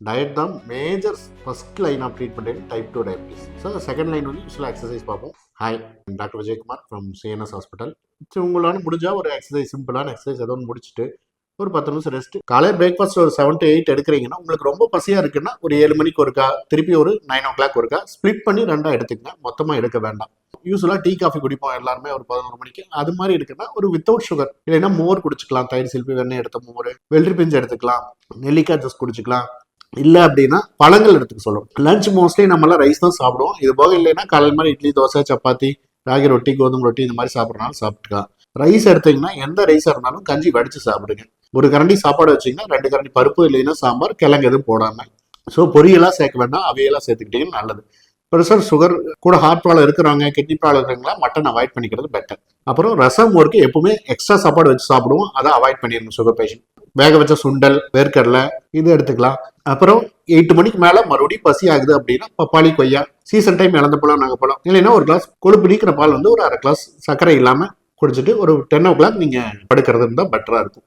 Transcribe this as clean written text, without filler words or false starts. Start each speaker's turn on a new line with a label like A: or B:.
A: Diet தான் major first line of treatment type 2 diabetes. So second line வந்து யூஸ்வலாக exercise பார்ப்போம். Hi, doctor Vijayakumar from CNS hospital. உங்களால் முடிஞ்சால் ஒரு எக்ஸசைஸ், சிம்பிளான எக்ஸசைஸ் ஏதோ ஒன்று முடிச்சுட்டு ஒரு 10 நிமிஷம் ரெஸ்ட். காலையில் பிரேக்ஃபாஸ்ட் ஒரு 7 to 8 எடுக்கிறீங்கன்னா உங்களுக்கு ரொம்ப பசியாக இருக்குன்னா ஒரு 7 மணிக்கு ஒருக்கா, திருப்பி ஒரு 9 o'clock ஒருக்கா ஸ்ப்ளிட் பண்ணி 2 எடுத்துக்கங்க. மொத்தமாக எடுக்க வேண்டாம். யூஸ்வலாக டீ காஃபி குடிப்போம் எல்லாருமே ஒரு 11 மணிக்கு. அது மாதிரி இருக்குன்னா ஒரு வித்தவுட் சுகர், இல்லைன்னா மோர் குடிச்சிக்கலாம். தயிர் சில்பி, வெண்ணெய் எடுத்த மோர், வெள்ளரி பிஞ்சு எடுத்துக்கலாம், நெல்லிக்காய் ஜூஸ் குடிச்சிக்கலாம். இல்லை அப்படின்னா பழங்கள் எடுத்துக்க சொல்லுவோம். லஞ்ச் மோஸ்ட்லி நம்மளாம் ரைஸ் தான் சாப்பிடுவோம். இது போக இல்லைன்னா காலையில் மாதிரி இட்லி, தோசை, சப்பாத்தி, ராகி ரொட்டி, கோதுமை ரொட்டி இந்த மாதிரி சாப்பிட்றனாலும் சாப்பிட்டுக்கலாம். ரைஸ் எடுத்தீங்கன்னா எந்த ரைஸாக இருந்தாலும் கஞ்சி வடித்து சாப்பிடுங்க. ஒரு கரண்டி சாப்பாடு வச்சிங்கன்னா 2 கரண்டி பருப்பு, இல்லைன்னா சாம்பார், கிழங்கு எதுவும் போடாமல். ஸோ பொரியெல்லாம் சேர்க்க வேண்டாம், அவையெல்லாம் சேர்த்துக்கிட்டீங்கன்னா நல்லது. ப்ரெஷர், சுகர், கூட ஹார்ட் ப்ராப்ளம் இருக்கிறவங்க, கிட்னி ப்ராப்ளம் இருக்கிறவங்களா மட்டன் அவாய்ட் பண்ணிக்கிறது பெட்டர். அப்புறம் ரசம் ஒர்க்கு எப்பவுமே எக்ஸ்ட்ரா சாப்பாடு வச்சு சாப்பிடுவோம், அதை அவாய்ட் பண்ணிடணும் சுகர் பேஷண்ட். வேக வச்ச சுண்டல், வேர்க்கடலை இது எடுத்துக்கலாம். அப்புறம் 8 மணிக்கு மேலே மறுபடியும் பசி ஆகுது அப்படின்னா பப்பாளி, கொய்யா, சீசன் டைம் இழந்த பழம், நாகப்பழம், இல்லைன்னா ஒரு கிளாஸ் கொழுப்பு நீக்கிற பால் வந்து ஒரு 1/2 கிளாஸ் சர்க்கரை இல்லாமல் குடிச்சிட்டு ஒரு 10 o'clock நீங்கள் படுக்கிறது இருந்தால் பெட்டராக இருக்கும்.